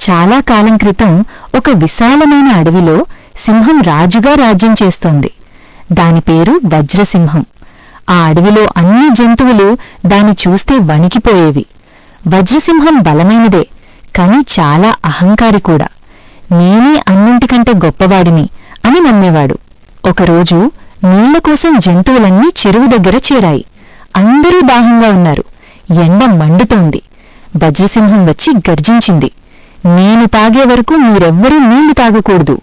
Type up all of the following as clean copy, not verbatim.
చాలా కాలం క్రితం ఒక విశాలమైన అడవిలో సింహం రాజుగా రాజ్యం చేస్తోంది. దాని పేరు వజ్రసింహం. ఆ అడవిలో అన్ని జంతువులు దాన్ని చూస్తే వణికిపోయేవి. వజ్రసింహం బలమైనదే, కాని చాలా అహంకారి కూడా. నేనే అన్నింటికంటే గొప్పవాడిని అని నమ్మేవాడు. ఒకరోజు నీళ్లకోసం జంతువులన్నీ చెరువు దగ్గర చేరాయి. అందరూ దాహంగా ఉన్నారు. ఎండ మండుతోంది. వజ్రసింహం వచ్చి గర్జించింది, నేను తాగే వరకు మీరెవ్వరూ నీళ్లు తాగకూడదు.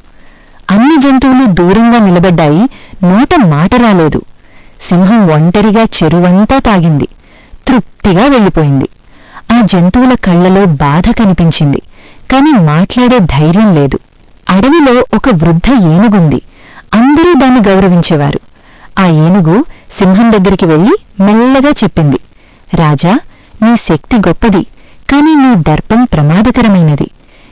అన్ని జంతువులు దూరంగా నిలబడ్డాయి. నోట మాట రాలేదు. సింహం ఒంటరిగా చెరువంతా తాగింది. తృప్తిగా వెళ్ళిపోయింది. ఆ జంతువుల కళ్లలో బాధ కనిపించింది, కాని మాట్లాడే ధైర్యం లేదు. అడవిలో ఒక వృద్ధ ఏనుగుంది. అందరూ దాన్ని గౌరవించేవారు. ఆ ఏనుగు సింహం దగ్గరికి వెళ్లి మెల్లగా చెప్పింది, రాజా, నీ శక్తి గొప్పది, కాని నీ దర్పం ప్రమాదకరమైనది.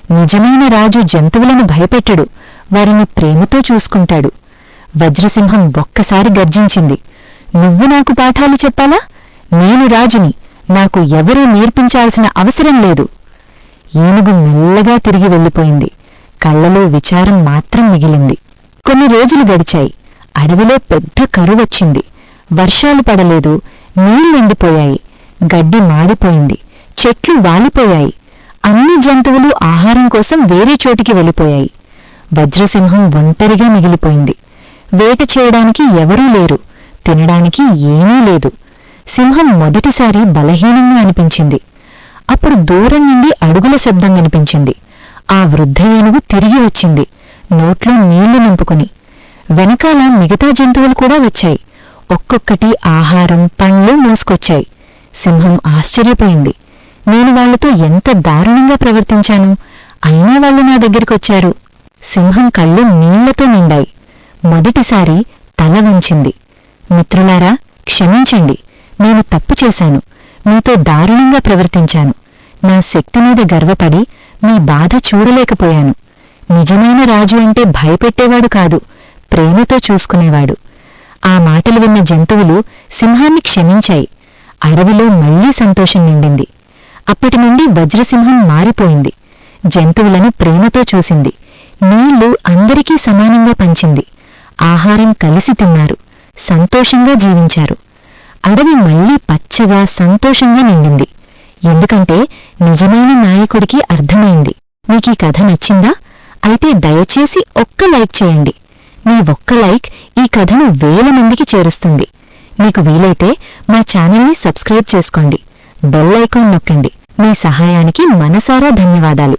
నిజమైన రాజు జంతువులను భయపెట్టడు, వారిని ప్రేమతో చూసుకుంటాడు. వజ్రసింహం ఒక్కసారి గర్జించింది, నువ్వు నాకు పాఠాలు చెప్పాలా? నేను రాజుని, నాకు ఎవరూ నేర్పించాల్సిన అవసరం లేదు. ఏనుగు మెల్లగా తిరిగి వెళ్ళిపోయింది. కళ్లలో విచారం మాత్రం మిగిలింది. కొన్ని రోజులు గడిచాయి. అడవిలో పెద్ద కరువొచ్చింది. వర్షాలు పడలేదు. నీళ్లెండిపోయాయి. గడ్డి మాడిపోయింది. చెట్లు వాలిపోయాయి. అన్ని జంతువులు ఆహారం కోసం వేరే చోటికి వెళ్ళిపోయాయి. వజ్రసింహం ఒంటరిగా మిగిలిపోయింది. వేట చేయడానికి ఎవరూ లేరు. తినడానికి ఏమీ లేదు. సింహం మొదటిసారి బలహీనంగా అనిపించింది. అప్పుడు దూరం నుండి అడుగుల శబ్దం వినిపించింది. ఆ వృద్ధ ఏనుగు తిరిగి వచ్చింది, నోట్లో నీళ్లు నింపుకుని. వెనకాల మిగతా జంతువులు కూడా వచ్చాయి. ఒక్కొక్కటి ఆహారం, పండ్లు మోసుకొచ్చాయి. సింహం ఆశ్చర్యపోయింది. నేను వాళ్లతో ఎంత దారుణంగా ప్రవర్తించాను, అయినా వాళ్లు నా దగ్గరికొచ్చారు. సింహం కళ్ళు నీళ్లతో నిండాయి. మొదటిసారి తల వంచింది. మిత్రులారా, క్షమించండి, నేను తప్పు చేశాను. మీతో దారుణంగా ప్రవర్తించాను. నా శక్తి మీద గర్వపడి మీ బాధ చూడలేకపోయాను. నిజమైన రాజు అంటే భయపెట్టేవాడు కాదు, ప్రేమతో చూసుకునేవాడు. ఆ మాటలు విన్న జంతువులు సింహాన్ని క్షమించాయి. అడవిలో మళ్లీ సంతోషం నిండింది. అప్పటినుండి వజ్రసింహం మారిపోయింది. జంతువులను ప్రేమతో చూసింది. నీళ్లు అందరికీ సమానంగా పంచింది. ఆహారం కలిసి తిన్నారు. సంతోషంగా జీవించారు. అడవి మళ్లీ పచ్చగా సంతోషంగా నిండింది. ఎందుకంటే నిజమైన నాయకుడికి అర్థమైంది. మీకీ కథ నచ్చిందా? అయితే దయచేసి ఒక్క లైక్ చేయండి. మీ ఒక్క లైక్ ఈ కథను 1000 మందికి చేరుస్తుంది. మీకు వీలైతే మా ఛానల్ని సబ్స్క్రైబ్ చేసుకోండి. బెల్ ఐకాన్ నొక్కండి. మీ సహాయానికి మనసారా ధన్యవాదాలు.